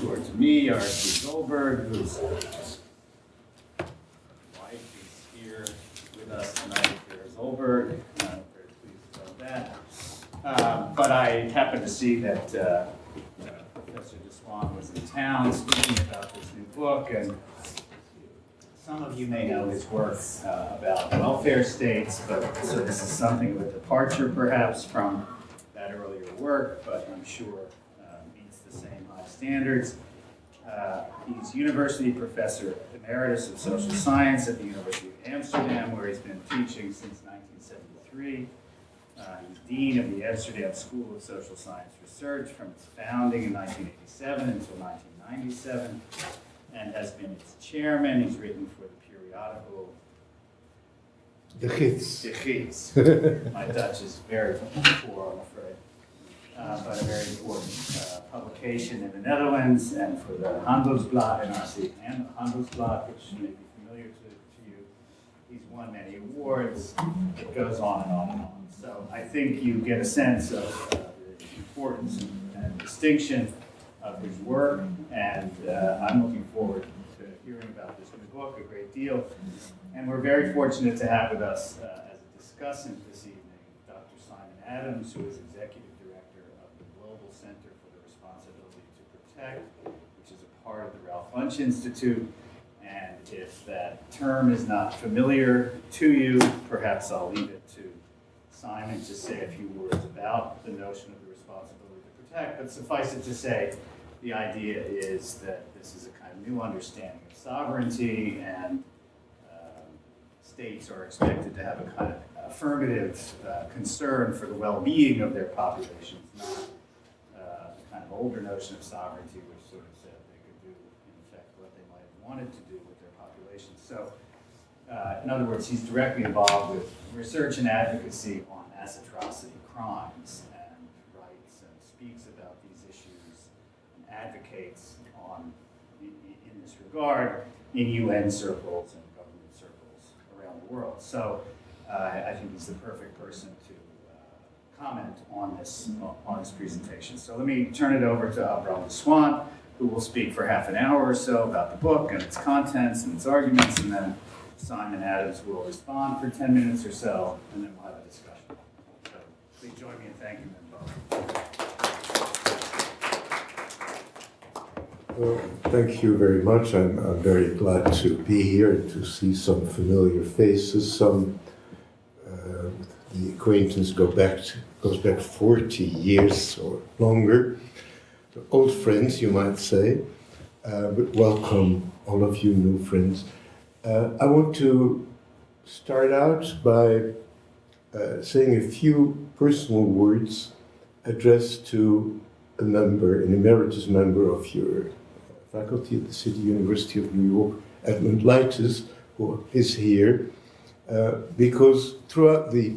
towards me are Steve Goldberg, whose wife is here with us tonight, Vera Zolberg. I'm very pleased about that. But I happened to see that Professor Swan was in town speaking about this new book, and some of you may know his work about welfare states, but so this is something of a departure perhaps from that earlier work, but I'm sure meets the same high standards. He's University Professor Emeritus of Social Science at the University of Amsterdam, where he's been teaching since 1973. He's Dean of the Amsterdam School of Social Science Research from its founding in 1987 until 1997, and has been its chairman. He's written for the periodical De Gids. De Gids. My Dutch is very poor, I'm afraid. But a very important publication in the Netherlands, and for the Handelsblad, NRC and Handelsblad, which may be familiar to you. He's won many awards. It goes on and on and on. So I think you get a sense of the importance and distinction of his work, and I'm looking forward to hearing about this new book a great deal. And we're very fortunate to have with us as a discussant this evening, Dr. Simon Adams, who is Executive Director of the Global Center for the Responsibility to Protect, which is a part of the Ralph Bunche Institute. And if that term is not familiar to you, perhaps I'll leave it to Simon to say a few words about the notion of the responsibility to protect. But suffice it to say, the idea is that this is a kind of new understanding of sovereignty, and states are expected to have a kind of affirmative concern for the well-being of their populations, not a kind of older notion of sovereignty, which sort of said they could do, in effect, what they might have wanted to do with their populations. So, in other words, he's directly involved with research and advocacy on mass atrocity crimes and rights, and speaks about these issues and advocates in this regard in UN circles and government circles around the world. So I think he's the perfect person to comment on this presentation. So let me turn it over to Abram Swan, who will speak for half an hour or so about the book and its contents and its arguments, and then Simon Adams will respond for 10 minutes or so, and then we'll have a discussion. So please join me in thanking them both. Well, thank you very much. I'm very glad to be here, to see some familiar faces. Some the acquaintance goes back 40 years or longer. Old friends, you might say. But welcome, all of you new friends. I want to start out by saying a few personal words addressed to an emeritus member of your faculty at the City University of New York, Edmund Leites, who is here, because throughout the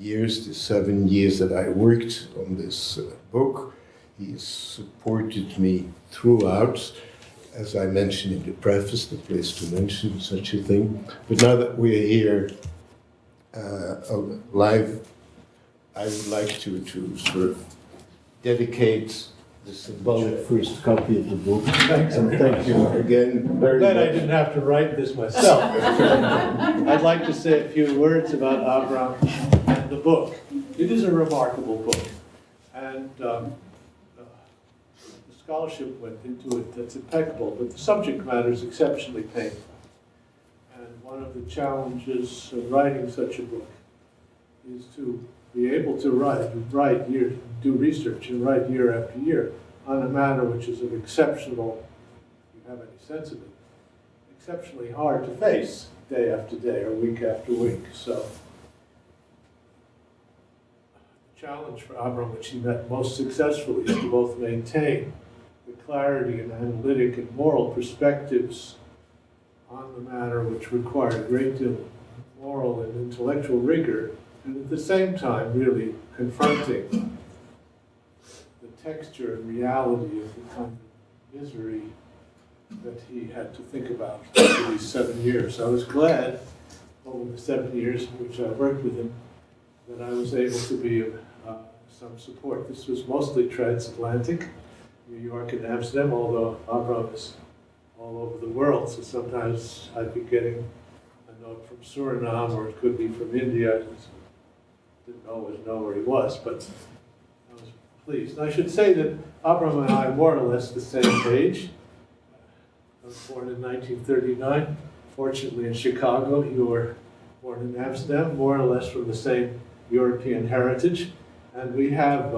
7 years that I worked on this book, he supported me throughout. As I mentioned in the preface, the place to mention such a thing. But now that we're here live, I would like to sort of dedicate the symbolic first copy of the book. Thanks, and thank you again very much. I'm glad I didn't have to write this myself. I'd like to say a few words about Abram and the book. It is a remarkable book, and the scholarship went into it that's impeccable, but the subject matter is exceptionally painful. And one of the challenges of writing such a book is to be able to do research and write year after year on a matter which is of exceptional, if you have any sense of it, exceptionally hard to face day after day or week after week. So the challenge for Abram, which he met most successfully, is to both maintain the clarity and analytic and moral perspectives on the matter, which require a great deal of moral and intellectual rigor, and at the same time really confronting the texture and reality of the kind of misery that he had to think about for these 7 years. I was glad, over the 7 years in which I worked with him, that I was able to be of some support. This was mostly transatlantic. New York and Amsterdam, although Abram is all over the world, so sometimes I'd be getting a note from Suriname, or it could be from India. I didn't always know where he was, but I was pleased. And I should say that Abram and I are more or less the same age. I was born in 1939, fortunately in Chicago. You were born in Amsterdam, more or less from the same European heritage. And we have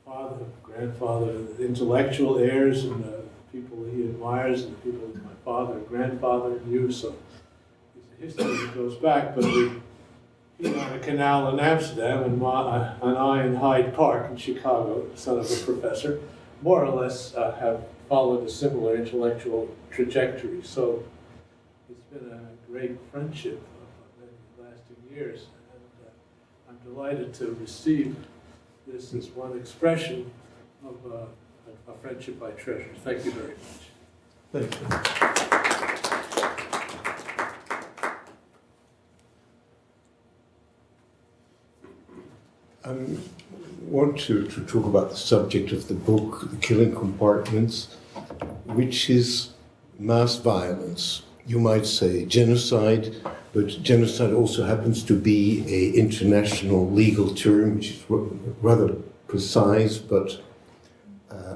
father, grandfather, intellectual heirs, and people he admires, and the people that my father and grandfather knew. So it's a history that goes back, but he on a canal in Amsterdam, and I in Hyde Park in Chicago, son of a professor, more or less have followed a similar intellectual trajectory. So it's been a great friendship of many lasting years. And I'm delighted to receive this as one expression of a friendship I treasure. Thank you very much. Thank you. I want to talk about the subject of the book, The Killing Compartments, which is mass violence. You might say genocide, but genocide also happens to be an international legal term, which is rather precise but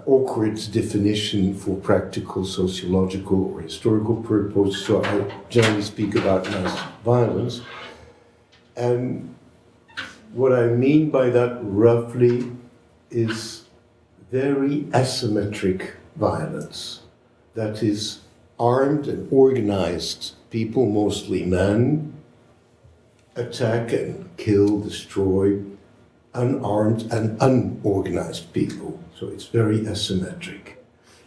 awkward definition for practical, sociological, or historical purposes. So I generally speak about mass violence. And what I mean by that roughly is very asymmetric violence. That is, armed and organized people, mostly men, attack and kill, destroy unarmed and unorganized people. So it's very asymmetric.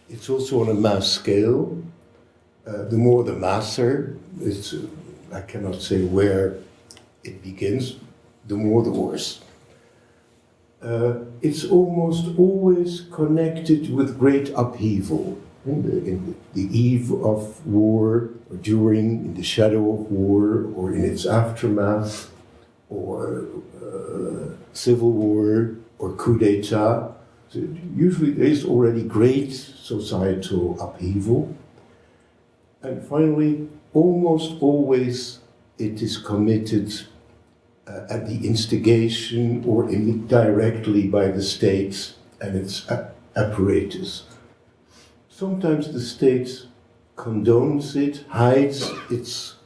It's also on a mass scale. The more the masser, I cannot say where it begins, the more the worse. It's almost always connected with great upheaval. In the eve of war, or during, in the shadow of war, or in its aftermath, or civil war, or coup d'etat. So usually there is already great societal upheaval. And finally, almost always it is committed at the instigation or indirectly by the state and its apparatus. Sometimes the state condones it, hides its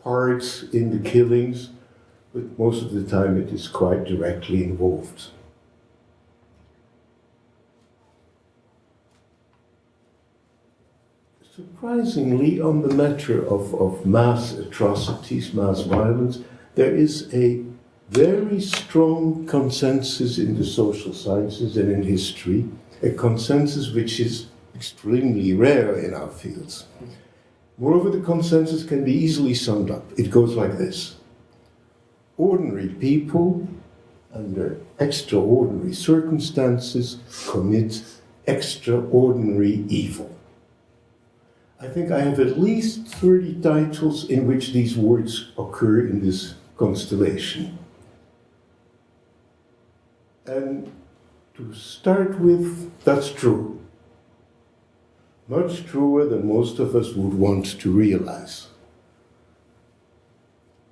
parts in the killings, but most of the time it is quite directly involved. Surprisingly, on the matter of mass atrocities, mass violence, there is a very strong consensus in the social sciences and in history, a consensus which is extremely rare in our fields. Moreover, the consensus can be easily summed up. It goes like this. Ordinary people, under extraordinary circumstances, commit extraordinary evil. I think I have at least 30 titles in which these words occur in this constellation. And to start with, that's true. Much truer than most of us would want to realize.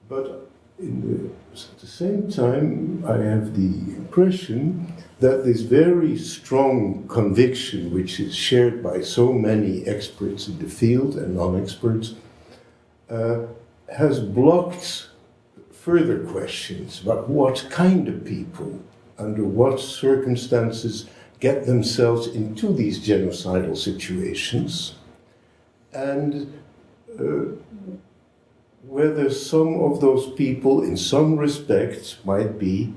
But at the same time, I have the impression that this very strong conviction, which is shared by so many experts in the field and non-experts, has blocked further questions about what kind of people, under what circumstances, get themselves into these genocidal situations, and whether some of those people, in some respects, might be,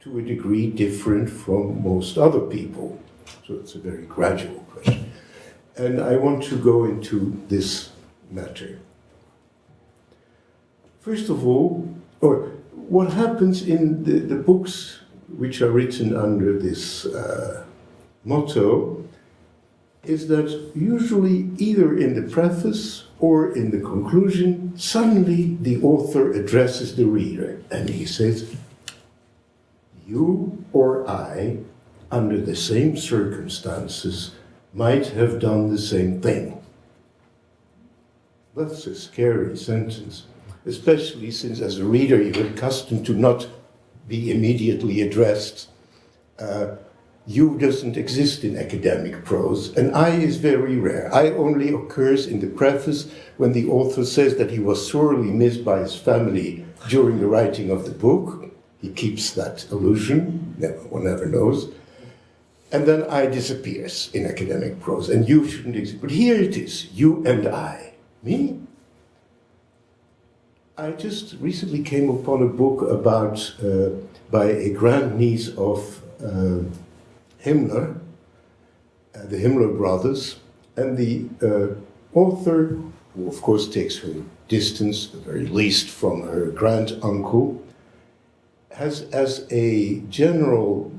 to a degree, different from most other people. So it's a very gradual question. And I want to go into this matter. First of all, what happens in the books which are written under this motto is that usually either in the preface or in the conclusion, suddenly the author addresses the reader and he says, you or I, under the same circumstances, might have done the same thing. That's a scary sentence, especially since as a reader you're accustomed to not be immediately addressed. You doesn't exist in academic prose, and I is very rare. I only occurs in the preface when the author says that he was sorely missed by his family during the writing of the book. He keeps that illusion, one never knows. And then I disappears in academic prose, and you shouldn't exist. But here it is, you and I. Me? I just recently came upon a book about, by a grandniece of Himmler, the Himmler brothers, and the author, who of course takes her distance, at the very least, from her grand-uncle, has as a general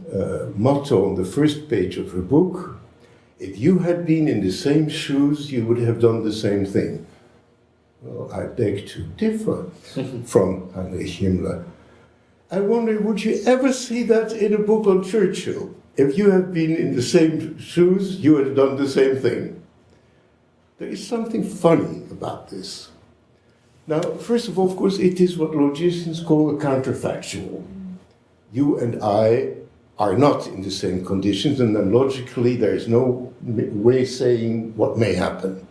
motto on the first page of her book, if you had been in the same shoes, you would have done the same thing. Well, I beg to differ from Heinrich Himmler. I wonder, would you ever see that in a book on Churchill? If you had been in the same shoes, you would have done the same thing. There is something funny about this. Now, first of all, of course, it is what logicians call a counterfactual. You and I are not in the same conditions, and then logically there is no way saying what may happen.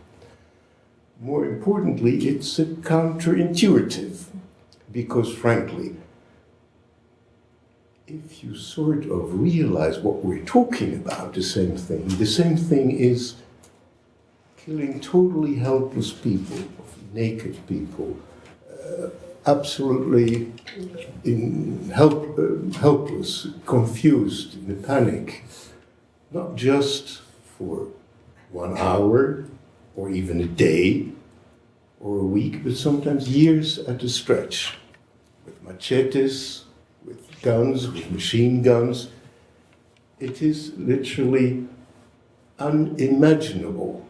More importantly, it's a counterintuitive, because frankly, if you sort of realize what we're talking about, the same thing is killing totally helpless people, naked people, absolutely helpless, confused, in a panic, not just for 1 hour, or even a day, or a week, but sometimes years at a stretch, with machetes, with guns, with machine guns. It is literally unimaginable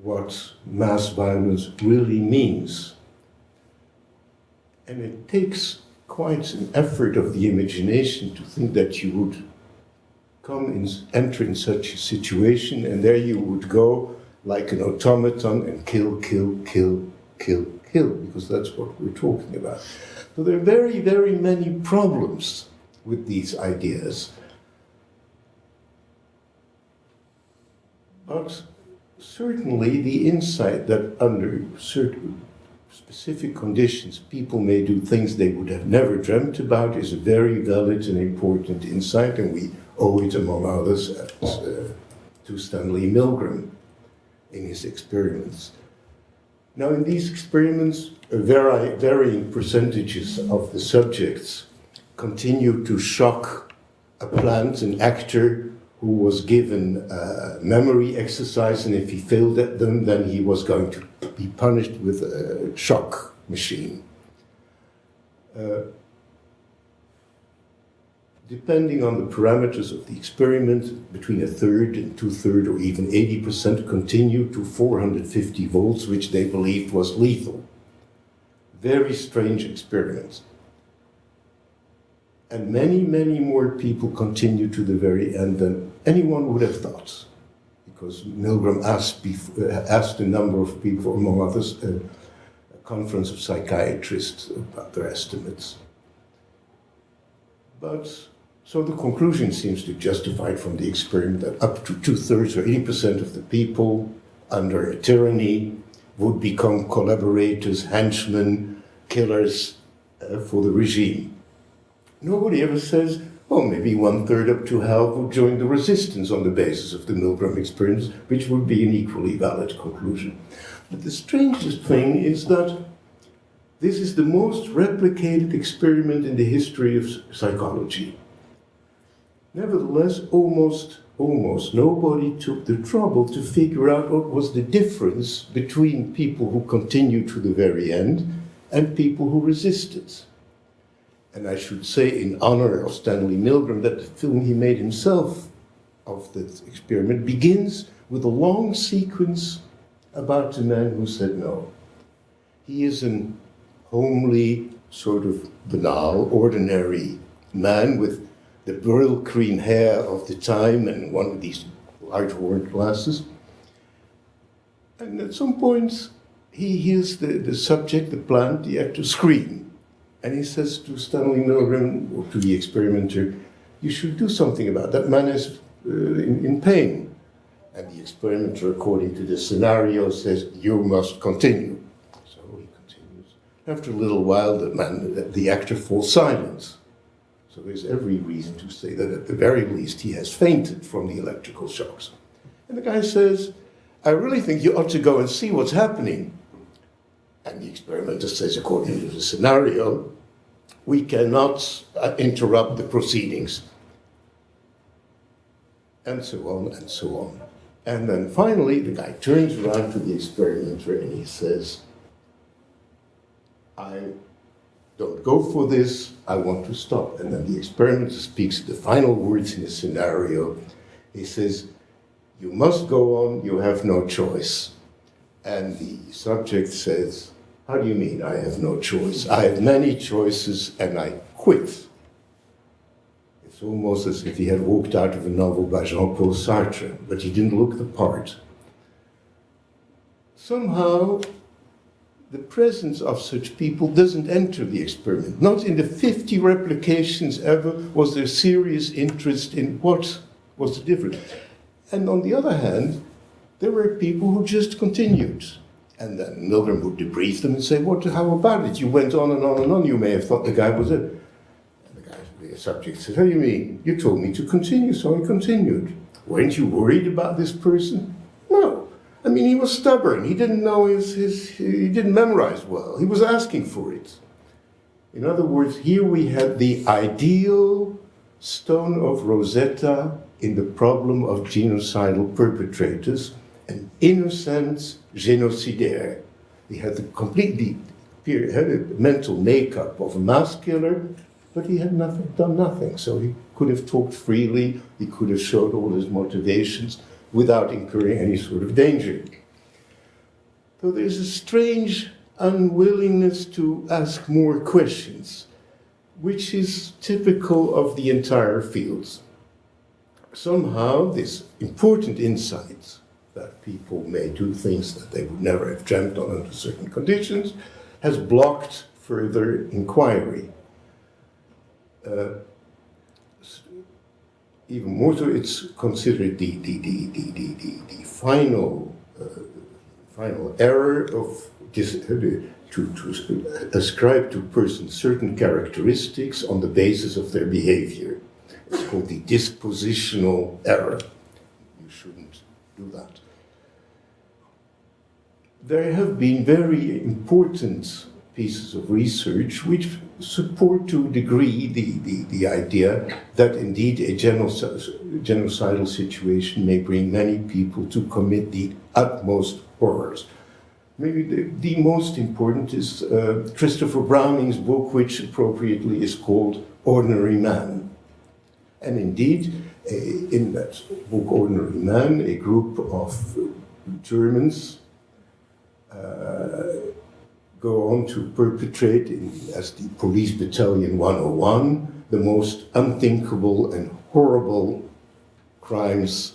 what mass violence really means. And it takes quite an effort of the imagination to think that you would enter in such a situation, and there you would go like an automaton and kill, because that's what we're talking about. So there are very, very many problems with these ideas. But certainly the insight that under certain specific conditions people may do things they would have never dreamt about is a very valid and important insight, and we owe it, among others, to Stanley Milgram in his experiments. Now, in these experiments, varying percentages of the subjects continue to shock a plant, an actor who was given a memory exercise, and if he failed at them, then he was going to be punished with a shock machine. Depending on the parameters of the experiment, between 1/3 and 2/3 or even 80% continue to 450 volts, which they believed was lethal. Very strange experiments. And many, many more people continue to the very end than anyone would have thought. Because Milgram asked a number of people, among others, a conference of psychiatrists about their estimates. But so the conclusion seems to justify it from the experiment that up to 2/3 or 80% of the people under a tyranny would become collaborators, henchmen, killers for the regime. Nobody ever says, oh, maybe 1/3 up to half would join the resistance on the basis of the Milgram experience, which would be an equally valid conclusion. But the strangest thing is that this is the most replicated experiment in the history of psychology. Nevertheless, almost nobody took the trouble to figure out what was the difference between people who continued to the very end and people who resisted. And I should say, in honor of Stanley Milgram, that the film he made himself of this experiment begins with a long sequence about the man who said no. He is an homely, sort of banal, ordinary man with the brill green hair of the time and one of these large horn glasses. And at some point, he hears the subject, the plant, the actor scream. And he says to Stanley Milgram, or to the experimenter, you should do something about that. Man is in pain. And the experimenter, according to the scenario, says, you must continue. So he continues. After a little while, the actor falls silent. So there's every reason to say that at the very least he has fainted from the electrical shocks. And the guy says, I really think you ought to go and see what's happening. And the experimenter says, according to the scenario, we cannot interrupt the proceedings. And so on, and so on. And then finally, the guy turns around to the experimenter and he says, I don't go for this, I want to stop. And then the experimenter speaks the final words in the scenario. He says, you must go on, you have no choice. And the subject says, how do you mean I have no choice? I have many choices and I quit. It's almost as if he had walked out of a novel by Jean-Paul Sartre, but he didn't look the part. Somehow, the presence of such people doesn't enter the experiment. Not in the 50 replications ever was there serious interest in what was the difference. And on the other hand, there were people who just continued. And then Milgram would debrief them and say, how about it? You went on and on and on. You may have thought the guy was it. And the subject said, how do you mean? You told me to continue, so I continued. Weren't you worried about this person? No. I mean, he was stubborn. He didn't know he didn't memorize well. He was asking for it. In other words, here we had the ideal stone of Rosetta in the problem of genocidal perpetrators, an innocent genocidaire. He had the completely had a mental makeup of a mass killer, but he had done nothing. So he could have talked freely, he could have showed all his motivations without incurring any sort of danger. So there's a strange unwillingness to ask more questions, which is typical of the entire field. Somehow this important insight that people may do things that they would never have dreamt on under certain conditions has blocked further inquiry. Even more so, it's considered the final error of to ascribe to persons certain characteristics on the basis of their behavior. It's called the dispositional error. You shouldn't do that. There have been very important pieces of research which support to a degree the idea that indeed a genocidal situation may bring many people to commit the utmost horrors. Maybe the most important is Christopher Browning's book, which appropriately is called Ordinary Man. And indeed, in that book, Ordinary Man, a group of Germans go on to perpetrate, as the Police Battalion 101, the most unthinkable and horrible crimes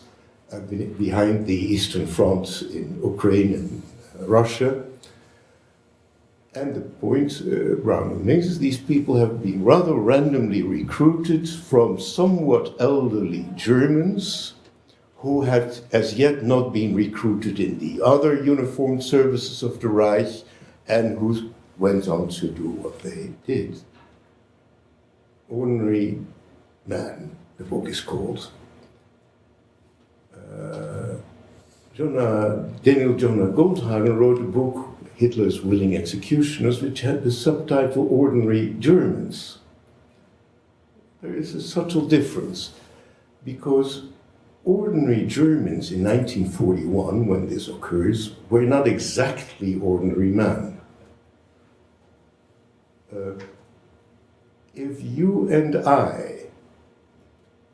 behind the Eastern Front in Ukraine and Russia. And the point Browning makes is these people have been rather randomly recruited from somewhat elderly Germans who had as yet not been recruited in the other uniformed services of the Reich and who went on to do what they did. Ordinary Man, the book is called. Daniel Jonah Goldhagen wrote a book, Hitler's Willing Executioners, which had the subtitle Ordinary Germans. There is a subtle difference, because ordinary Germans in 1941, when this occurs, were not exactly ordinary men. If you and I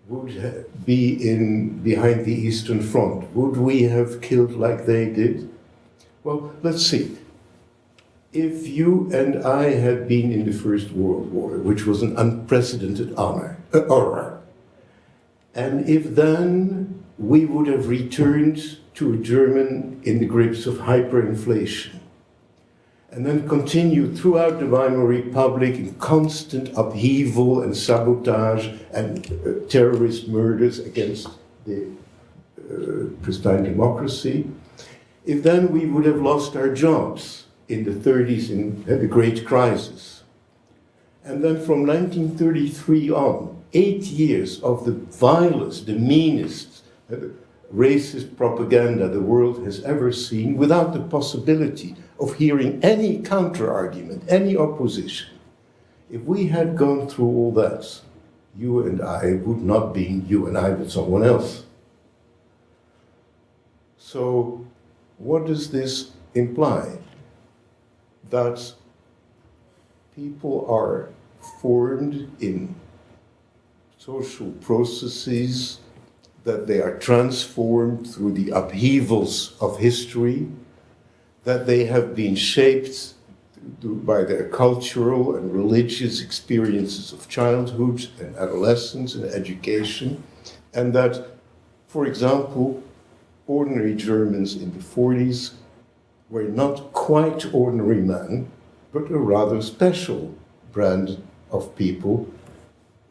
would be behind the Eastern Front, would we have killed like they did? Well, let's see. If you and I had been in the First World War, which was an unprecedented horror, And if then we would have returned to a German in the grips of hyperinflation, and then continued throughout the Weimar Republic in constant upheaval and sabotage and terrorist murders against the pristine democracy, if then we would have lost our jobs in the 30s in the Great Crisis, and then from 1933 on, 8 years of the vilest, the meanest, racist propaganda the world has ever seen, without the possibility of hearing any counter-argument, any opposition. If we had gone through all that, you and I would not be you and I, but someone else. So, what does this imply? That people are formed in social processes, that they are transformed through the upheavals of history, that they have been shaped by their cultural and religious experiences of childhood and adolescence and education, and that, for example, ordinary Germans in the 40s were not quite ordinary men, but a rather special brand of people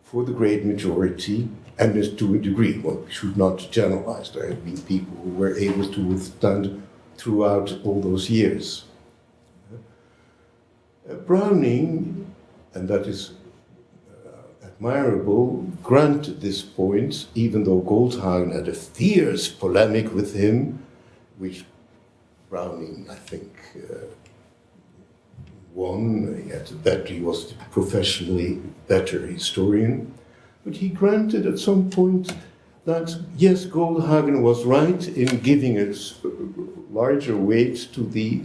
for the great majority, and to a degree. Well, we should not generalize. There have been people who were able to withstand throughout all those years. Browning, and that is admirable, granted this point, even though Goldhagen had a fierce polemic with him, which Browning, I think, won. He was a professionally better historian. But he granted at some point that, yes, Goldhagen was right in giving a larger weight to the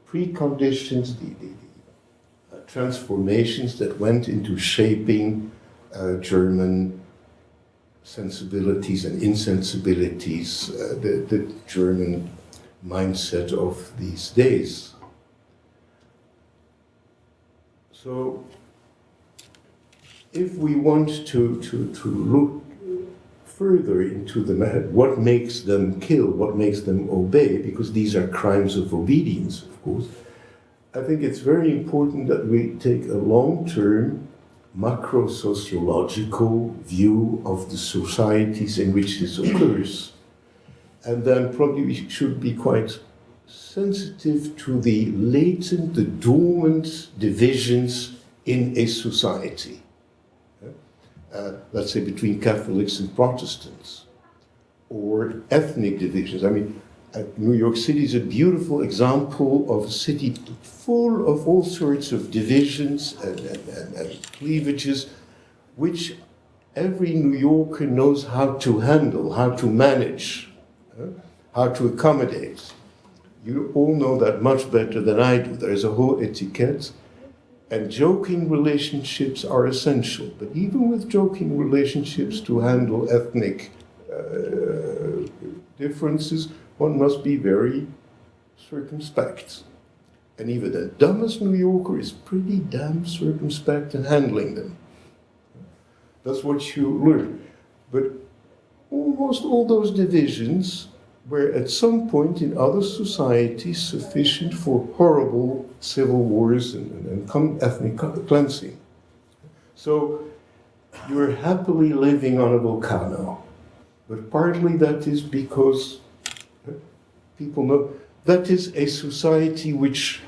preconditions, the transformations that went into shaping German sensibilities and insensibilities, the German mindset of these days. So, if we want to look further into what makes them kill, what makes them obey, because these are crimes of obedience, of course, I think it's very important that we take a long-term macro-sociological view of the societies in which this occurs. And then probably we should be quite sensitive to the latent, the dormant divisions in a society. Let's say between Catholics and Protestants, or ethnic divisions. I mean, New York City is a beautiful example of a city full of all sorts of divisions and cleavages, which every New Yorker knows how to handle, how to manage, how to accommodate. You all know that much better than I do. There is a whole etiquette. And joking relationships are essential, but even with joking relationships to handle ethnic differences, one must be very circumspect. And even the dumbest New Yorker is pretty damn circumspect in handling them. That's what you learn. But almost all those divisions were at some point in other societies sufficient for horrible civil wars and ethnic cleansing. So you're happily living on a volcano, but partly that is because people know that is a society which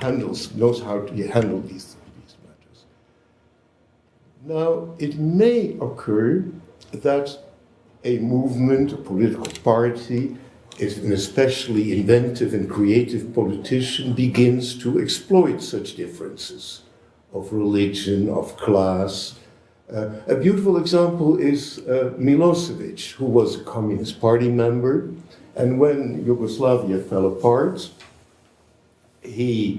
knows how to handle these matters. Now, it may occur that a movement, a political party, if an especially inventive and creative politician begins to exploit such differences of religion, of class. A beautiful example is Milosevic, who was a Communist Party member, and when Yugoslavia fell apart, there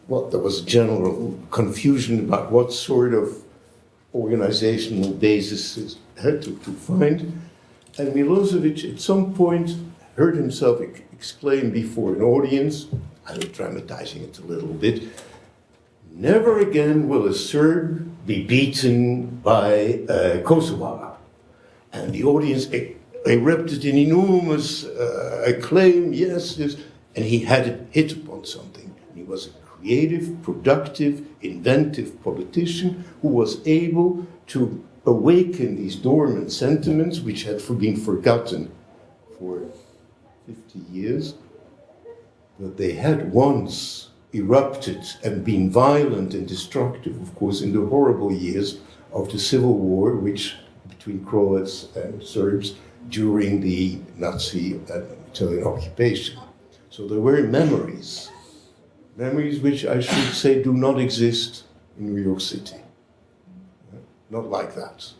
was general confusion about what sort of organizational basis had to find. And Milosevic, at some point, heard himself exclaim before an audience, I'm dramatizing it a little bit, never again will a Serb be beaten by a Kosovar. And the audience erupted in enormous acclaim, yes, yes, and he had hit upon something. He was a creative, productive, inventive politician who was able to awaken these dormant sentiments which had been forgotten for 50 years, but they had once erupted and been violent and destructive, of course, in the horrible years of the Civil War, which between Croats and Serbs during the Nazi and Italian occupation. So there were memories which I should say do not exist in New York City. Not like that.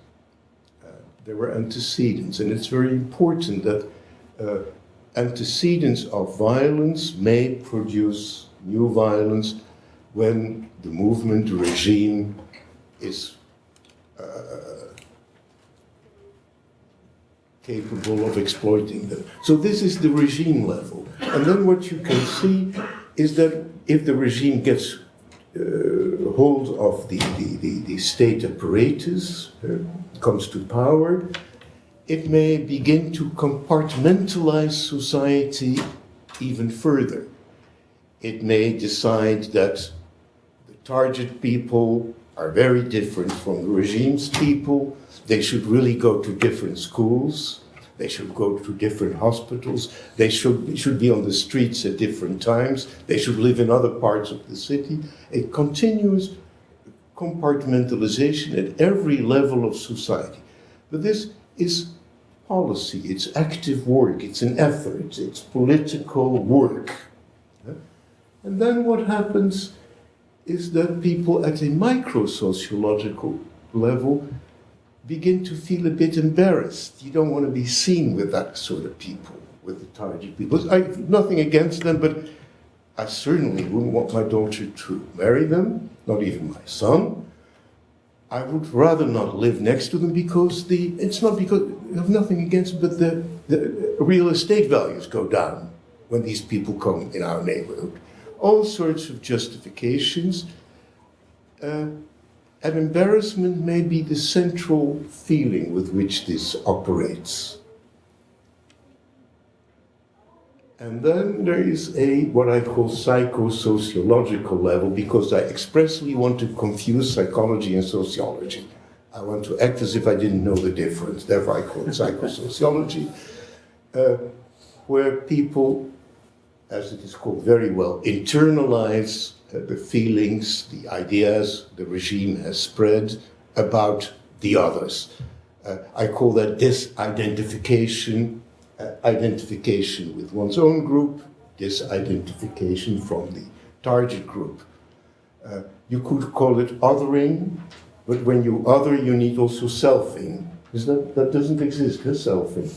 There were antecedents, and it's very important that antecedents of violence may produce new violence when the movement, the regime is capable of exploiting them. So this is the regime level. And then what you can see is that if the regime gets hold of the state apparatus, comes to power, it may begin to compartmentalize society even further. It may decide that the target people are very different from the regime's people. They should really go to different schools. They should go to different hospitals. They should be on the streets at different times. They should live in other parts of the city. A continuous compartmentalization at every level of society. But this is policy, it's active work, it's an effort, it's political work. And then what happens is that people at a micro-sociological level begin to feel a bit embarrassed. You don't want to be seen with that sort of people, with the target people. I have nothing against them, but I certainly wouldn't want my daughter to marry them, not even my son. I would rather not live next to them because it's not because I have nothing against them, but the real estate values go down when these people come in our neighborhood. All sorts of justifications. And embarrassment may be the central feeling with which this operates. And then there is what I call psychosociological level, because I expressly want to confuse psychology and sociology. I want to act as if I didn't know the difference. Therefore I call it psychosociology, where people, as it is called very well, internalize the feelings, the ideas the regime has spread about the others. I call that disidentification, identification with one's own group, disidentification from the target group. You could call it othering, but when you other, you need also selfing. That doesn't exist, selfing.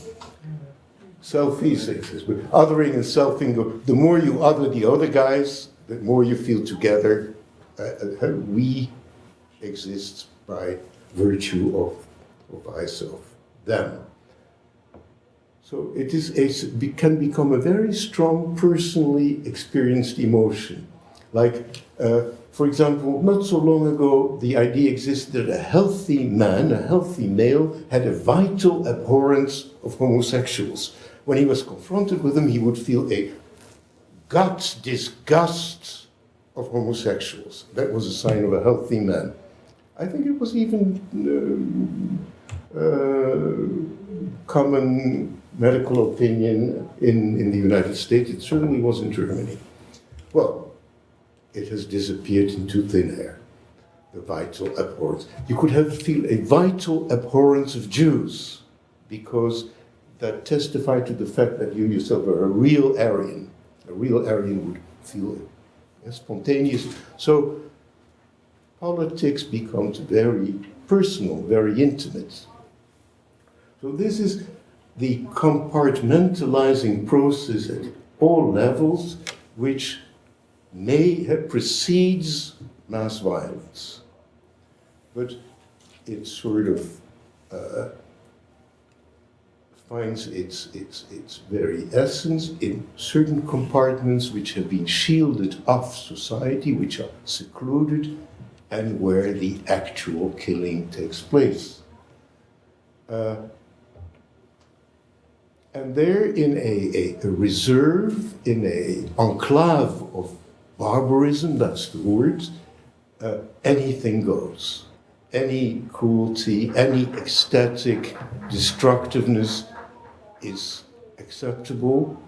Selfies exist, but othering and selfing, the more you other the other guys, the more you feel together. We exist by virtue of I, self, them. So it can become a very strong, personally experienced emotion. Like, for example, not so long ago, the idea existed that a healthy man, a healthy male, had a vital abhorrence of homosexuals. When he was confronted with them, he would feel a gut disgust of homosexuals. That was a sign of a healthy man. I think it was even common medical opinion in the United States. It certainly was in Germany. Well, it has disappeared into thin air, the vital abhorrence. You could feel a vital abhorrence of Jews, because that testified to the fact that you yourself are a real Aryan. A real Aryan would feel spontaneous. So politics becomes very personal, very intimate. So this is the compartmentalizing process at all levels, which precedes mass violence. But it sort of finds its very essence in certain compartments which have been shielded off society, which are secluded, and where the actual killing takes place. And there, in a reserve, in an enclave of barbarism, that's the word, anything goes. Any cruelty, any ecstatic destructiveness is acceptable.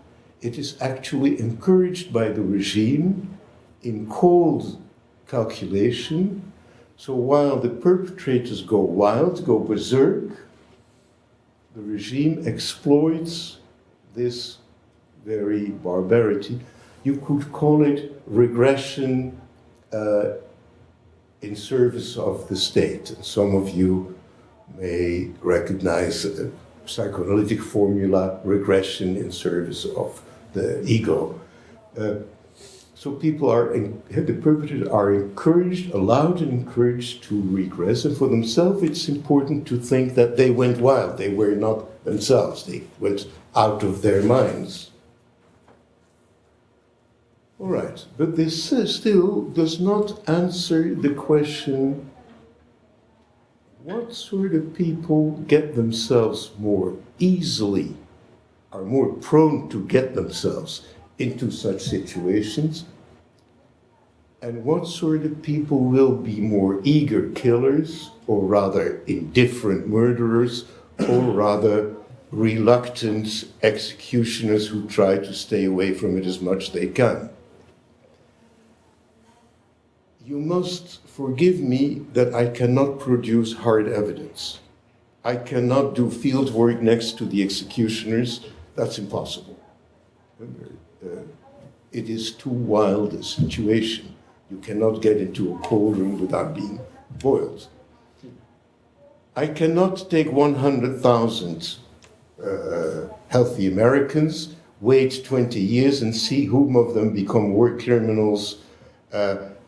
It is actually encouraged by the regime in cold calculation. So while the perpetrators go wild, go berserk, the regime exploits this very barbarity. You could call it regression in service of the state. And some of you may recognize a psychoanalytic formula, regression in service of the ego. So people the perpetrators are encouraged, allowed and encouraged to regress. And for themselves, it's important to think that they went wild. They were not themselves. They went out of their minds. All right, but this still does not answer the question, what sort of people get themselves more easily, are more prone to get themselves into such situations, and what sort of people will be more eager killers, or rather indifferent murderers, or rather reluctant executioners who try to stay away from it as much as they can. You must forgive me that I cannot produce hard evidence. I cannot do field work next to the executioners. That's impossible. It is too wild a situation. You cannot get into a cauldron without being boiled. I cannot take 100,000 healthy Americans, wait 20 years and see whom of them become war criminals,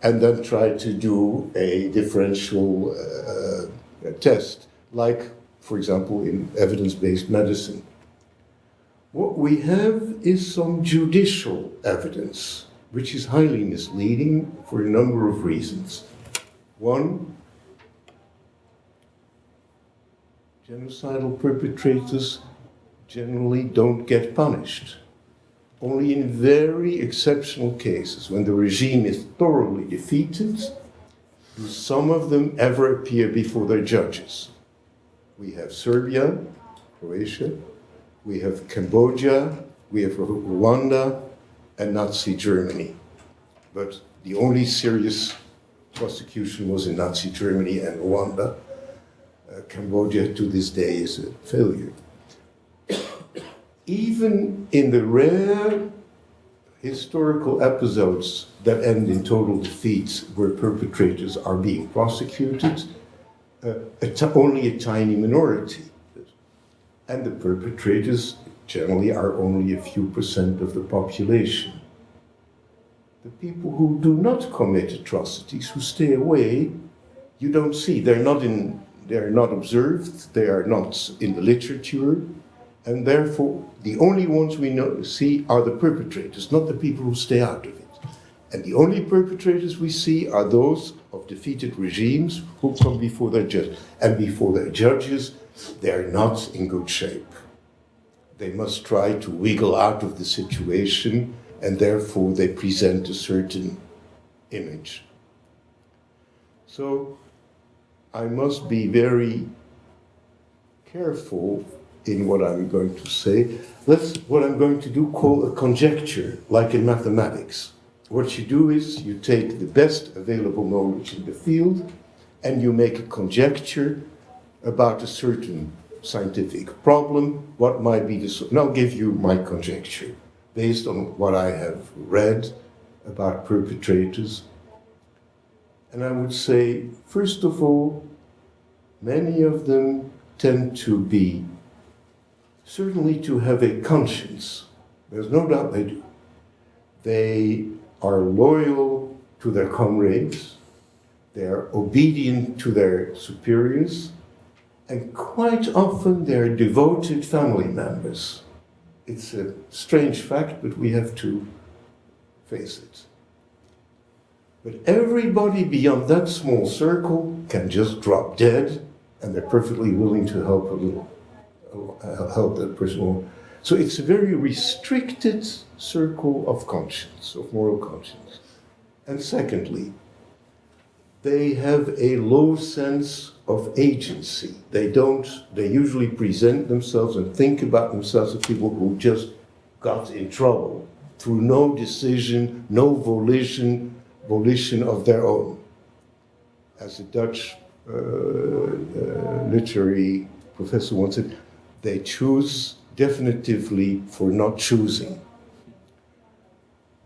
and then try to do a differential test, like, for example, in evidence-based medicine. What we have is some judicial evidence, which is highly misleading for a number of reasons. One, genocidal perpetrators generally don't get punished. Only in very exceptional cases, when the regime is thoroughly defeated, do some of them ever appear before their judges. We have Serbia, Croatia, we have Cambodia, we have Rwanda, and Nazi Germany. But the only serious prosecution was in Nazi Germany and Rwanda. Cambodia to this day is a failure. Even in the rare historical episodes that end in total defeats where perpetrators are being prosecuted, only a tiny minority. And the perpetrators generally are only a few percent of the population. The people who do not commit atrocities, who stay away, you don't see. They're not observed, they are not in the literature, and therefore the only ones we see are the perpetrators, not the people who stay out of it. And the only perpetrators we see are those of defeated regimes who come before their judges. And before their judges, they are not in good shape. They must try to wiggle out of the situation, and therefore they present a certain image. So I must be very careful in what I'm going to say. Let's, what I'm going to do, call a conjecture, like in mathematics. What you do is you take the best available knowledge in the field and you make a conjecture about a certain scientific problem, what might be the... And I'll give you my conjecture based on what I have read about perpetrators. And I would say, first of all, many of them tend to be, certainly to have a conscience. There's no doubt they do. They are loyal to their comrades. They are obedient to their superiors. And quite often they're devoted family members. It's a strange fact, but we have to face it. But everybody beyond that small circle can just drop dead, and they're perfectly willing to help help that person more. So it's a very restricted circle of conscience, of moral conscience. And secondly, they have a low sense of agency. They usually present themselves and think about themselves as people who just got in trouble through no decision, no volition of their own. As a Dutch literary professor once said, they choose definitively for not choosing.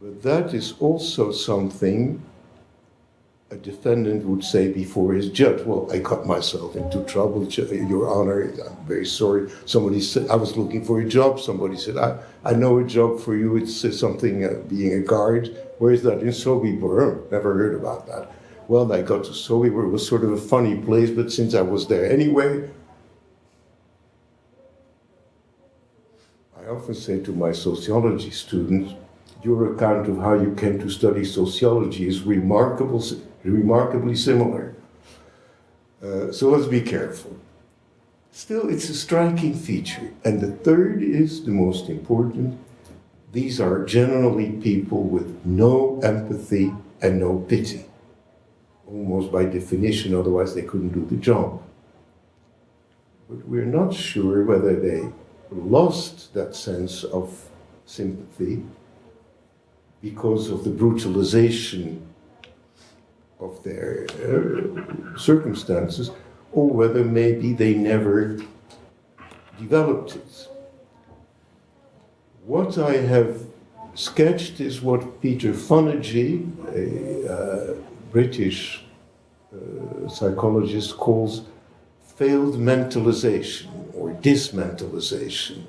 But that is also something a defendant would say before his judge. Well, I got myself into trouble, Your Honor, I'm very sorry. Somebody said, I was looking for a job. Somebody said, I know a job for you. It's something, being a guard. Where is that? In Sobibor. Never heard about that. Well, I got to Sobibor. It was sort of a funny place, but since I was there anyway, I often say to my sociology students, your account of how you came to study sociology is remarkably similar. So let's be careful. Still, it's a striking feature. And the third is the most important. These are generally people with no empathy and no pity. Almost by definition, otherwise they couldn't do the job. But we're not sure whether they lost that sense of sympathy because of the brutalization of their circumstances, or whether maybe they never developed it. What I have sketched is what Peter Fonagy, a British psychologist, calls failed mentalization or dismentalization.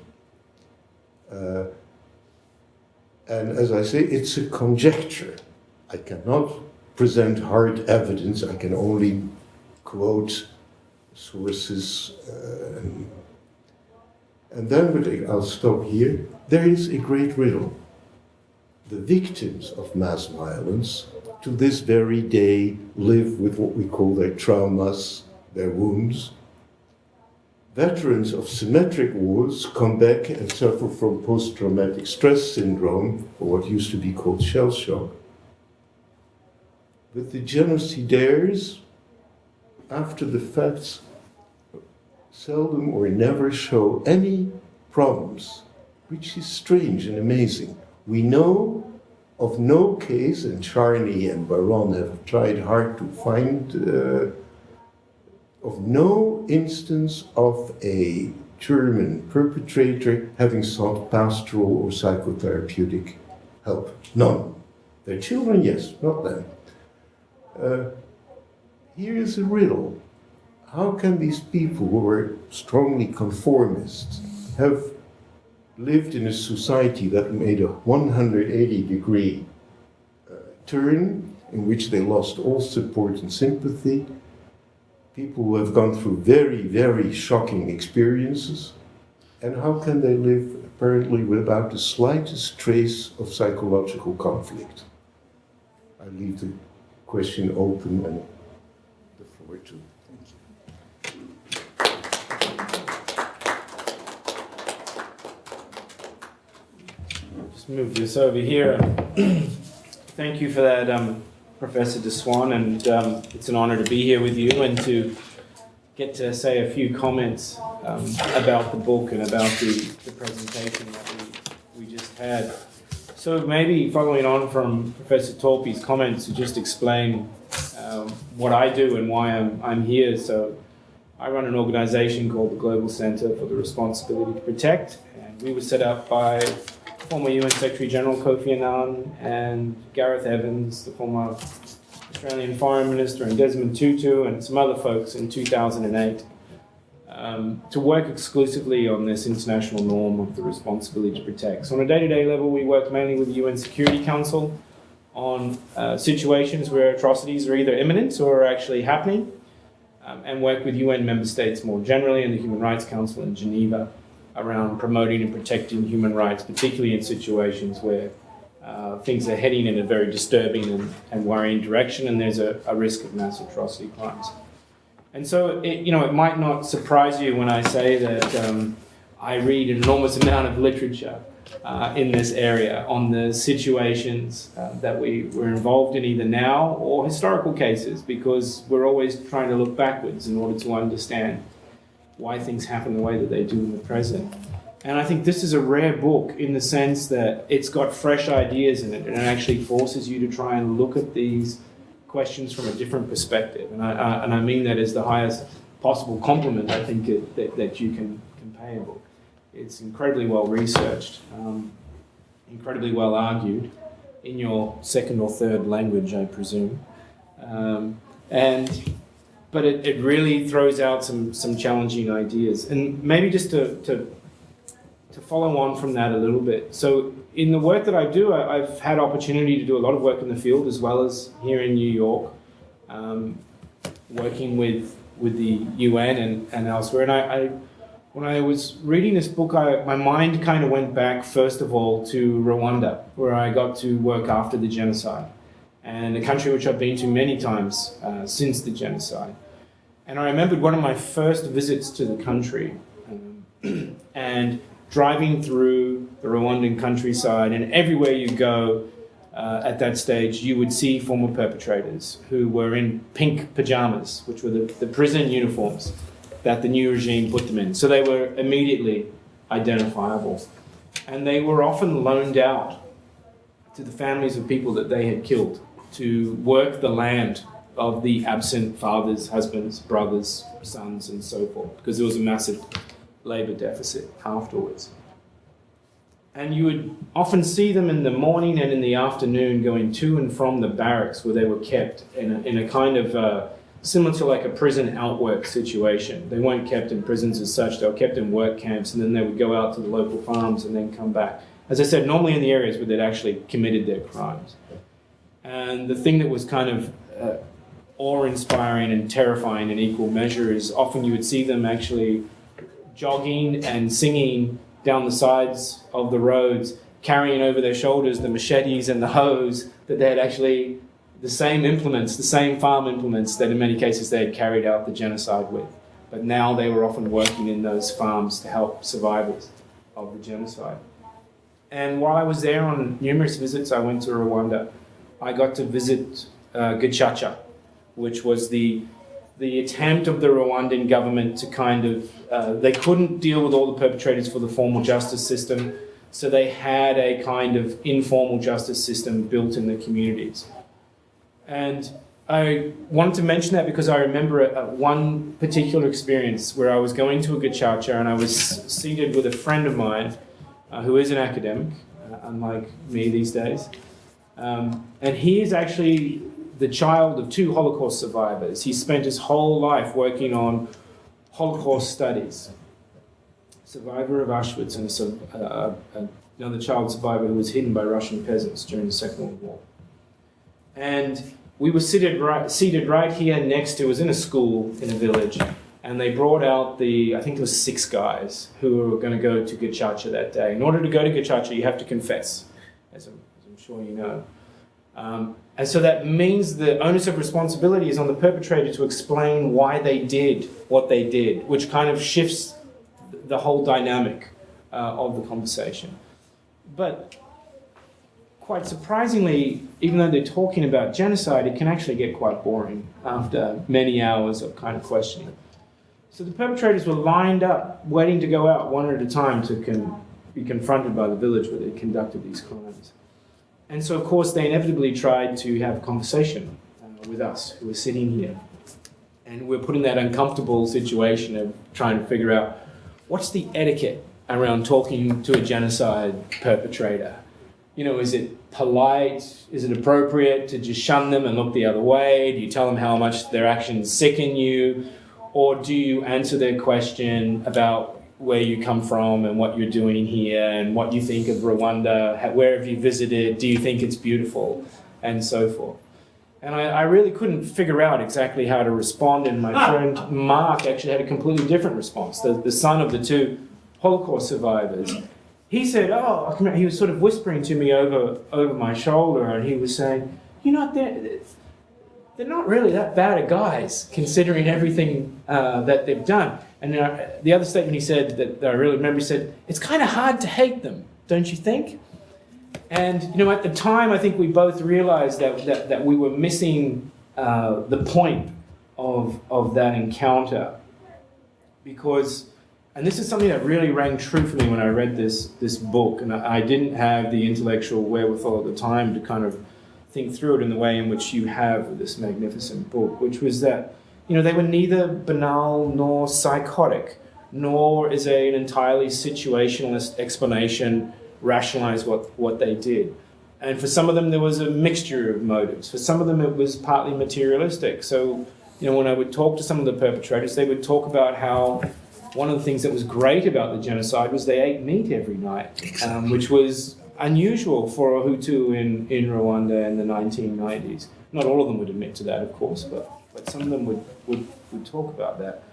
And as I say, it's a conjecture. I cannot present hard evidence. I can only quote sources. And then, but I'll stop here. There is a great riddle. The victims of mass violence to this very day live with what we call their traumas, their wounds. Veterans of symmetric wars come back and suffer from post-traumatic stress syndrome, or what used to be called shell shock. But the genocidaires, after the facts, seldom or never show any problems, which is strange and amazing. We know of no case, and Charney and Baron have tried hard to find, of no instance of a German perpetrator having sought pastoral or psychotherapeutic help. None. Their children, yes, not them. Here is a riddle. How can these people who were strongly conformists have lived in a society that made a 180-degree turn in which they lost all support and sympathy? People who have gone through very, very shocking experiences. And how can they live apparently without the slightest trace of psychological conflict? I leave the question open and the floor to. Just move this over here. Thank you for that, Professor de Swan, and it's an honor to be here with you and to get to say a few comments about the book and about the presentation that we just had. So maybe following on from Professor Tolpe's comments to just explain what I do and why I'm here. So I run an organization called the Global Center for the Responsibility to Protect, and we were set up by former UN Secretary General Kofi Annan and Gareth Evans, the former Australian Foreign Minister, and Desmond Tutu and some other folks in 2008 to work exclusively on this international norm of the responsibility to protect. So on a day-to-day level, we work mainly with the UN Security Council on situations where atrocities are either imminent or are actually happening. and work with UN member states more generally and the Human Rights Council in Geneva around promoting and protecting human rights, particularly in situations where things are heading in a very disturbing and worrying direction, and there's a risk of mass atrocity crimes. And so, it might not surprise you when I say that I read an enormous amount of literature in this area on the situations that we're involved in either now or historical cases, because we're always trying to look backwards in order to understand why things happen the way that they do in the present. And I think this is a rare book in the sense that it's got fresh ideas in it, and it actually forces you to try and look at these questions from a different perspective. And I mean that as the highest possible compliment I think that you can pay a book. It's incredibly well researched, incredibly well argued in your second or third language, I presume. But it really throws out some challenging ideas. And maybe just to follow on from that a little bit. So in the work that I do, I've had opportunity to do a lot of work in the field as well as here in New York, working with the UN and elsewhere. And when I was reading this book, my mind kind of went back, first of all, to Rwanda, where I got to work after the genocide, and a country which I've been to many times since the genocide. And I remembered one of my first visits to the country and driving through the Rwandan countryside, and everywhere you go at that stage, you would see former perpetrators who were in pink pajamas, which were the prison uniforms that the new regime put them in. So they were immediately identifiable. And they were often loaned out to the families of people that they had killed to work the land of the absent fathers, husbands, brothers, sons, and so forth, because there was a massive labor deficit afterwards. And you would often see them in the morning and in the afternoon going to and from the barracks where they were kept in a kind of similar to like a prison outwork situation. They weren't kept in prisons as such, they were kept in work camps, and then they would go out to the local farms and then come back. As I said, normally in the areas where they'd actually committed their crimes. And the thing that was kind of awe-inspiring and terrifying in equal measure is often you would see them actually jogging and singing down the sides of the roads, carrying over their shoulders the machetes and the hoes that they had actually, the same implements, the same farm implements that in many cases they had carried out the genocide with. But now they were often working in those farms to help survivors of the genocide. And while I was there on numerous visits, I went to Rwanda. I got to visit Gacaca, which was the attempt of the Rwandan government to kind of, they couldn't deal with all the perpetrators for the formal justice system, so they had a kind of informal justice system built in the communities. And I wanted to mention that because I remember one particular experience where I was going to a Gacaca and I was seated with a friend of mine who is an academic, unlike me these days. And he is actually the child of two Holocaust survivors. He spent his whole life working on Holocaust studies. Survivor of Auschwitz and another child survivor who was hidden by Russian peasants during the Second World War. And we were seated right here next to, it was in a school in a village, and they brought out I think it was 6 guys who were going to go to Gacaca that day. In order to go to Gacaca, you have to confess, as I'm sure you know. And so that means the onus of responsibility is on the perpetrator to explain why they did what they did, which kind of shifts the whole dynamic of the conversation. But quite surprisingly, even though they're talking about genocide, it can actually get quite boring after many hours of kind of questioning. So the perpetrators were lined up, waiting to go out one at a time to be confronted by the village where they conducted these crimes. And so, of course, they inevitably tried to have a conversation with us who were sitting here. And we're put in that uncomfortable situation of trying to figure out what's the etiquette around talking to a genocide perpetrator. You know, is it polite? Is it appropriate to just shun them and look the other way? Do you tell them how much their actions sicken you? Or do you answer their question about where you come from and what you're doing here and what you think of Rwanda? Where have you visited? Do you think it's beautiful? And so forth. And I really couldn't figure out exactly how to respond, and my friend Mark actually had a completely different response, the son of the two Holocaust survivors. He said, he was sort of whispering to me over my shoulder, and he was saying, they're not really that bad of guys, considering everything that they've done. And the other statement he said that I really remember, he said, it's kind of hard to hate them, don't you think? And, at the time, I think we both realized that we were missing the point of that encounter. Because, and this is something that really rang true for me when I read this book, and I didn't have the intellectual wherewithal at the time to kind of think through it in the way in which you have with this magnificent book, which was that, they were neither banal nor psychotic, nor is an entirely situationalist explanation rationalize what they did. And for some of them, there was a mixture of motives. For some of them, it was partly materialistic. So, when I would talk to some of the perpetrators, they would talk about how one of the things that was great about the genocide was they ate meat every night, which was unusual for a Hutu in Rwanda in the 1990s. Not all of them would admit to that, of course, but some of them would talk about that.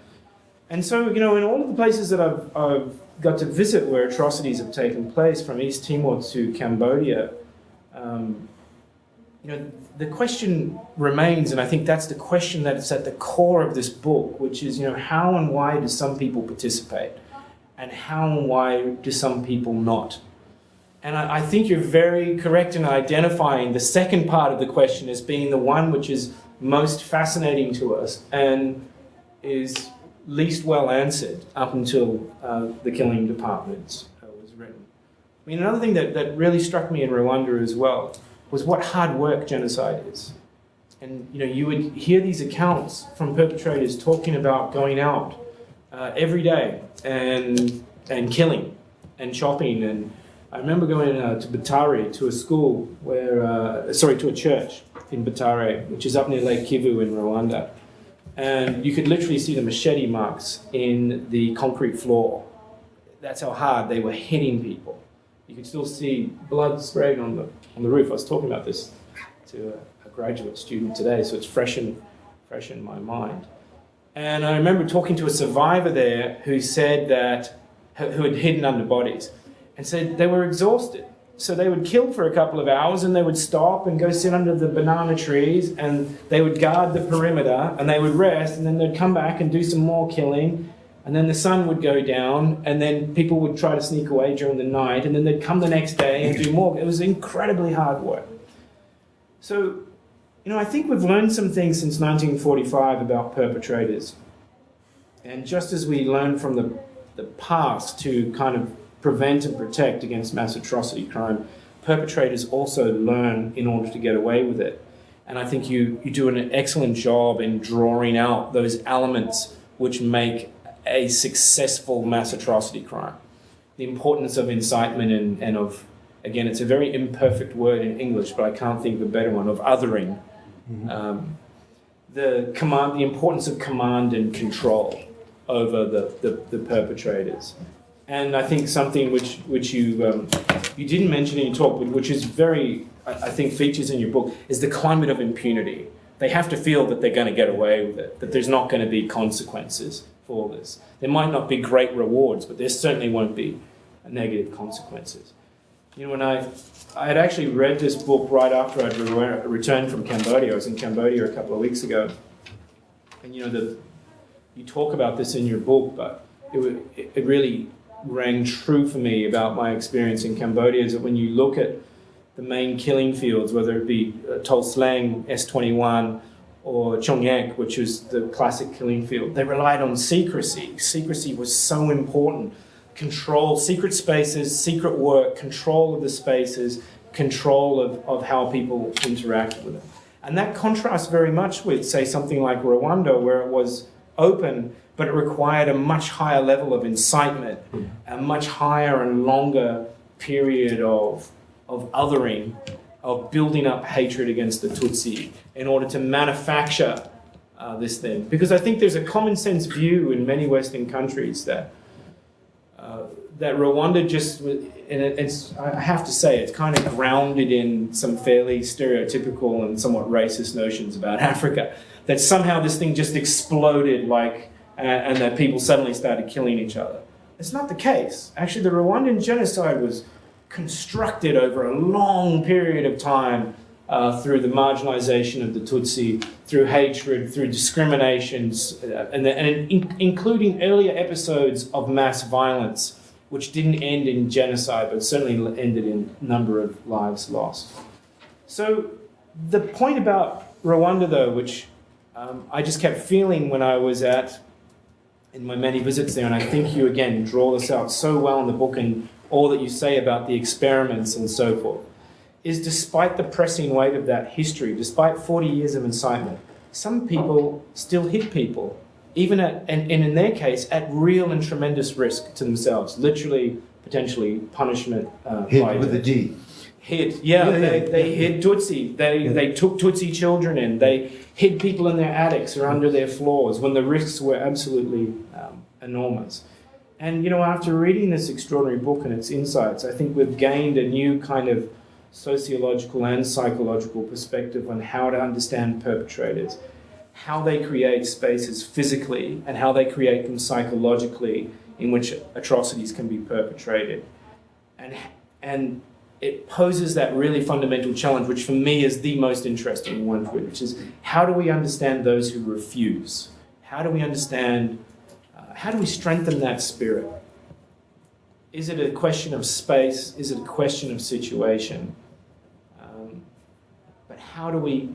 And so, in all of the places that I've got to visit where atrocities have taken place, from East Timor to Cambodia, the question remains, and I think that's the question that's at the core of this book, which is, how and why do some people participate? And how and why do some people not? And I think you're very correct in identifying the second part of the question as being the one which is most fascinating to us and is least well answered up until the Killing Departments was written. I mean, another thing that really struck me in Rwanda as well was what hard work genocide is. And, you would hear these accounts from perpetrators talking about going out every day and killing and chopping. And I remember going to Butare, to a school to a church in Butare, which is up near Lake Kivu in Rwanda. And you could literally see the machete marks in the concrete floor. That's how hard they were hitting people. You could still see blood spraying on the roof. I was talking about this to a graduate student today, so it's fresh in my mind. And I remember talking to a survivor there who said who had hidden under bodies, and said they were exhausted. So they would kill for a couple of hours, and they would stop and go sit under the banana trees, and they would guard the perimeter, and they would rest, and then they'd come back and do some more killing, and then the sun would go down, and then people would try to sneak away during the night, and then they'd come the next day and do more. It was incredibly hard work. So, I think we've learned some things since 1945 about perpetrators. And just as we learned from the past to kind of prevent and protect against mass atrocity crime, perpetrators also learn in order to get away with it. And I think you do an excellent job in drawing out those elements which make a successful mass atrocity crime. The importance of incitement and of, again, it's a very imperfect word in English, but I can't think of a better one, of othering. Mm-hmm. The importance of command and control over the perpetrators. And I think something which you didn't mention in your talk, which is very, I think, features in your book, is the climate of impunity. They have to feel that they're going to get away with it, that there's not going to be consequences for this. There might not be great rewards, but there certainly won't be negative consequences. When I had actually read this book right after I'd returned from Cambodia. I was in Cambodia a couple of weeks ago. And, you talk about this in your book, but it really rang true for me about my experience in Cambodia, is that when you look at the main killing fields, whether it be Tol Sleng, S21, or Chongyek, which was the classic killing field, they relied on secrecy. Secrecy was so important. Control, secret spaces, secret work, control of the spaces, control of how people interacted with it. And that contrasts very much with, say, something like Rwanda, where it was open, but it required a much higher level of incitement, a much higher and longer period of othering, of building up hatred against the Tutsi in order to manufacture this thing. Because I think there's a common sense view in many Western countries that that Rwanda just, and it's, I have to say, it's kind of grounded in some fairly stereotypical and somewhat racist notions about Africa, that somehow this thing just exploded and that people suddenly started killing each other. It's not the case. Actually, the Rwandan genocide was constructed over a long period of time through the marginalization of the Tutsi, through hatred, through discriminations, including earlier episodes of mass violence, which didn't end in genocide, but certainly ended in a number of lives lost. So the point about Rwanda, though, which I just kept feeling when I was in my many visits there, and I think you, again, draw this out so well in the book and all that you say about the experiments and so forth, is despite the pressing weight of that history, despite 40 years of incitement, some people still hit people, even and in their case, at real and tremendous risk to themselves, literally, potentially, punishment. Hit with a D. Hid, they hid Tutsi. They took Tutsi children in. They hid people in their attics or under their floors when the risks were absolutely enormous. And, after reading this extraordinary book and its insights, I think we've gained a new kind of sociological and psychological perspective on how to understand perpetrators, how they create spaces physically and how they create them psychologically in which atrocities can be perpetrated. And it poses that really fundamental challenge, which for me is the most interesting one, which is how do we understand those who refuse? How do we understand, how do we strengthen that spirit? Is it a question of space? Is it a question of situation? But how do we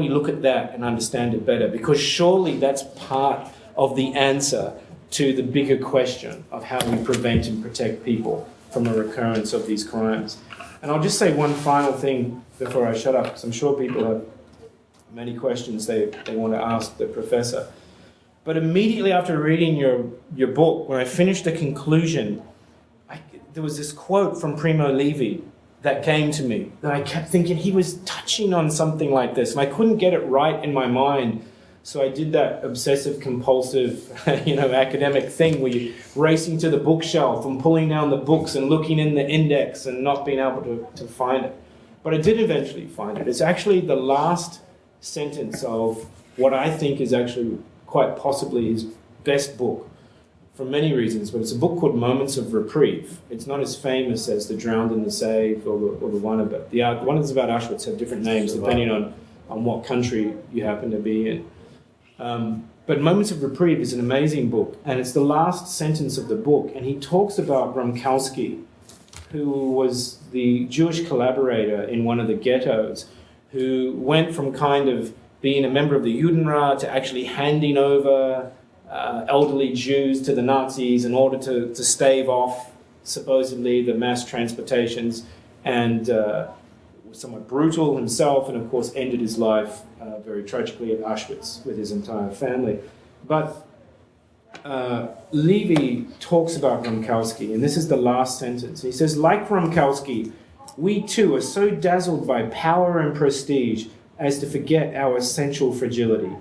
look at that and understand it better? Because surely that's part of the answer to the bigger question of how we prevent and protect people from a recurrence of these crimes. And I'll just say one final thing before I shut up, because I'm sure people have many questions they want to ask the professor. But immediately after reading your book, when I finished the conclusion, there was this quote from Primo Levi that came to me, that I kept thinking he was touching on something like this, and I couldn't get it right in my mind. So I did that obsessive-compulsive, academic thing where you're racing to the bookshelf and pulling down the books and looking in the index and not being able to find it. But I did eventually find it. It's actually the last sentence of what I think is actually quite possibly his best book, for many reasons, but it's a book called Moments of Reprieve. It's not as famous as The Drowned and the Saved or the one about... The one that's about Auschwitz have different names depending on what country you happen to be in. But Moments of Reprieve is an amazing book, and it's the last sentence of the book, and he talks about Gromkowski, who was the Jewish collaborator in one of the ghettos, who went from kind of being a member of the Judenrat to actually handing over elderly Jews to the Nazis in order to stave off, supposedly, the mass transportations, and was somewhat brutal himself, and of course ended his life very tragically at Auschwitz with his entire family. But Levy talks about Gromkowski, and this is the last sentence. He says, like Gromkowski, we too are so dazzled by power and prestige as to forget our essential fragility.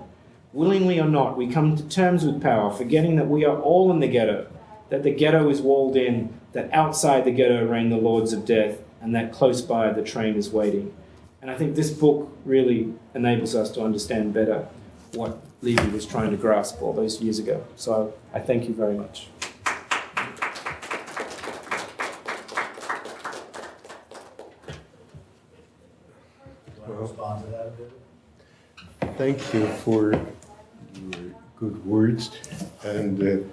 Willingly or not, we come to terms with power, forgetting that we are all in the ghetto, that the ghetto is walled in, that outside the ghetto reign the lords of death, and that close by the train is waiting. And I think this book really enables us to understand better what Levy was trying to grasp all those years ago. So I thank you very much. Respond to that a bit? Thank you for your good words, and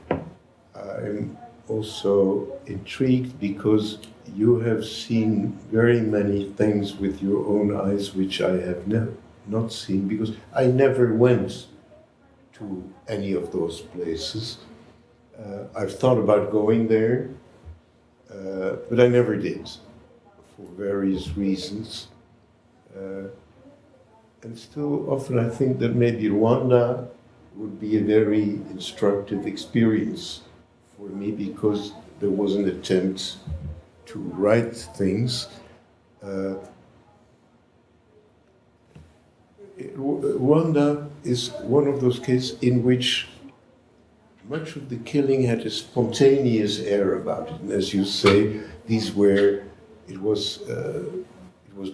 I'm also intrigued because you have seen very many things with your own eyes which I have not seen, because I never went to any of those places. I've thought about going there, but I never did, for various reasons. And still, often I think that maybe Rwanda would be a very instructive experience for me, because there was an attempt to write things. Rwanda is one of those cases in which much of the killing had a spontaneous air about it. And as you say, it was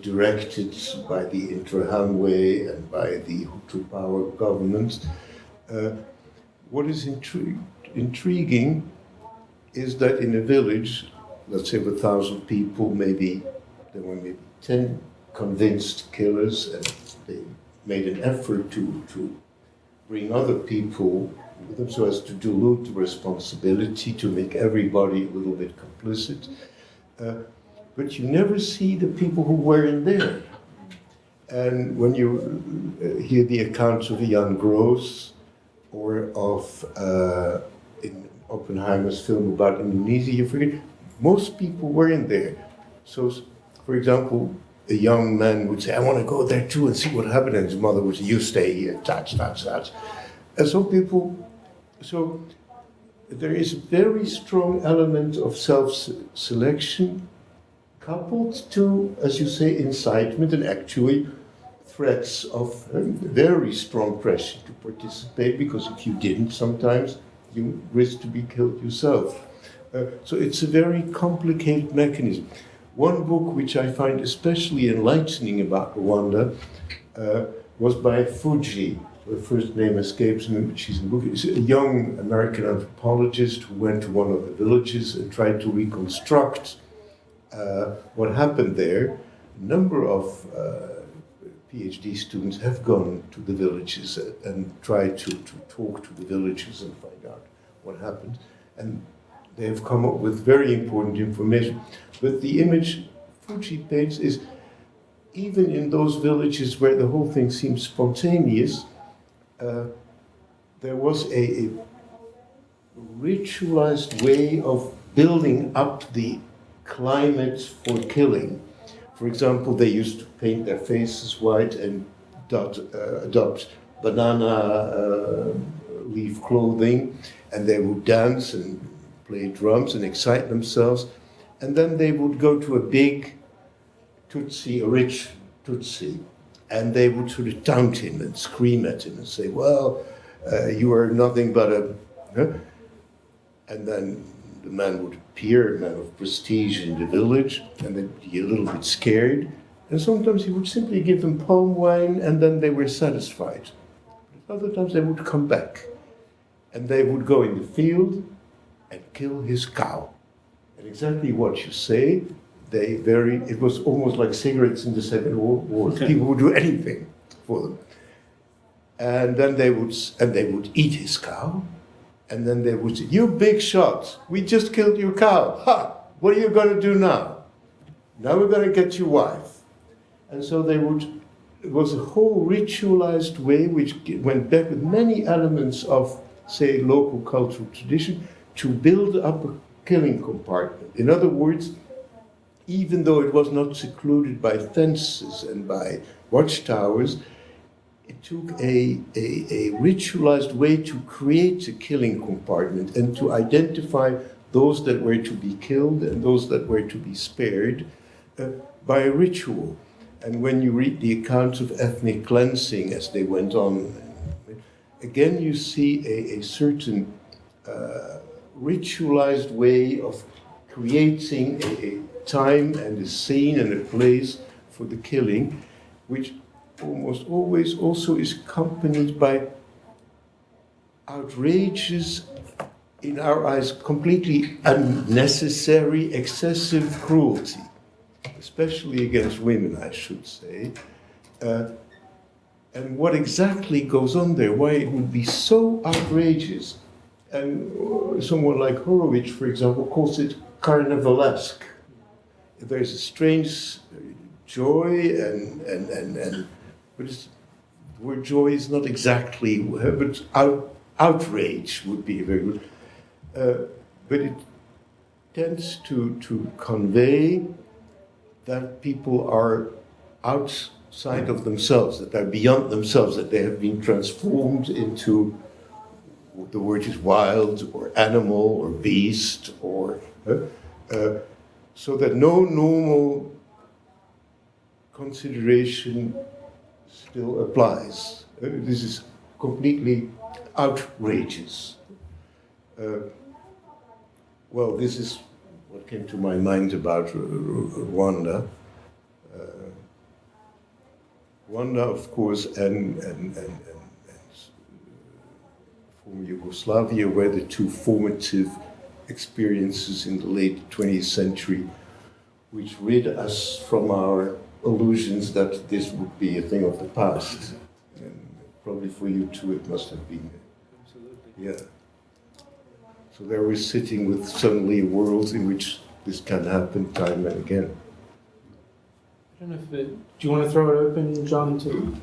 directed by the Interahamwe and by the Hutu power government. What is intriguing is that in a village, let's say of 1,000 people, there were maybe 10 convinced killers, and they made an effort to bring other people with them so as to dilute the responsibility, to make everybody a little bit complicit. But you never see the people who weren't there. And when you hear the accounts of Jan Gross or of in Oppenheimer's film about Indonesia, you forget, most people weren't there. So, for example, a young man would say, I want to go there too and see what happened. And his mother would say, you stay here, touch. And so there is a very strong element of self-selection coupled to, as you say, incitement and actually threats of very strong pressure to participate, because if you didn't, sometimes you risk to be killed yourself. So it's a very complicated mechanism. One book which I find especially enlightening about Rwanda was by Fuji. Her first name escapes me, but she's in the book. She's a young American anthropologist who went to one of the villages and tried to reconstruct what happened there. A number of PhD students have gone to the villages and tried to talk to the villagers and find out what happened. And they have come up with very important information. But the image Fuji paints is, even in those villages where the whole thing seems spontaneous, there was a ritualized way of building up the climate for killing. For example, they used to paint their faces white and adopt banana leaf clothing, and they would dance and play drums and excite themselves. And then they would go to a big Tutsi, a rich Tutsi, and they would sort of taunt him and scream at him and say, well, you are nothing but a... And then the man would appear, a man of prestige in the village, and they'd be a little bit scared. And sometimes he would simply give them palm wine, and then they were satisfied. But other times they would come back, and they would go in the field and kill his cow. And exactly what you say, it was almost like cigarettes in the Second World War. People would do anything for them. And then they would eat his cow, and then they would say, you big shot, we just killed your cow. Ha! What are you going to do now? Now we're going to get your wife. And so it was a whole ritualized way which went back with many elements of, say, local cultural tradition to build up a killing compartment. In other words, even though it was not secluded by fences and by watchtowers, it took a ritualized way to create a killing compartment and to identify those that were to be killed and those that were to be spared by a ritual. And when you read the accounts of ethnic cleansing as they went on, again you see a certain ritualized way of creating a time and a scene and a place for the killing, which almost always also is accompanied by outrageous, in our eyes, completely unnecessary, excessive cruelty, especially against women, I should say. And what exactly goes on there, why it would be so outrageous. And someone like Horowitz, for example, calls it carnivalesque. There's a strange joy but the word joy is not exactly, but outrage would be very good. But it tends to convey that people are outside of themselves, that they're beyond themselves, that they have been transformed into, the word is wild or animal or beast, or so that no normal consideration still applies. This is completely outrageous. Well, this is what came to my mind about Rwanda. Rwanda, of course, and former Yugoslavia were the two formative experiences in the late 20th century, which rid us from our illusions that this would be a thing of the past. And probably for you too, it must have been. Absolutely. Yeah. So there we're sitting with suddenly worlds in which this can happen time and again. I don't know if do you want to throw it open, John, to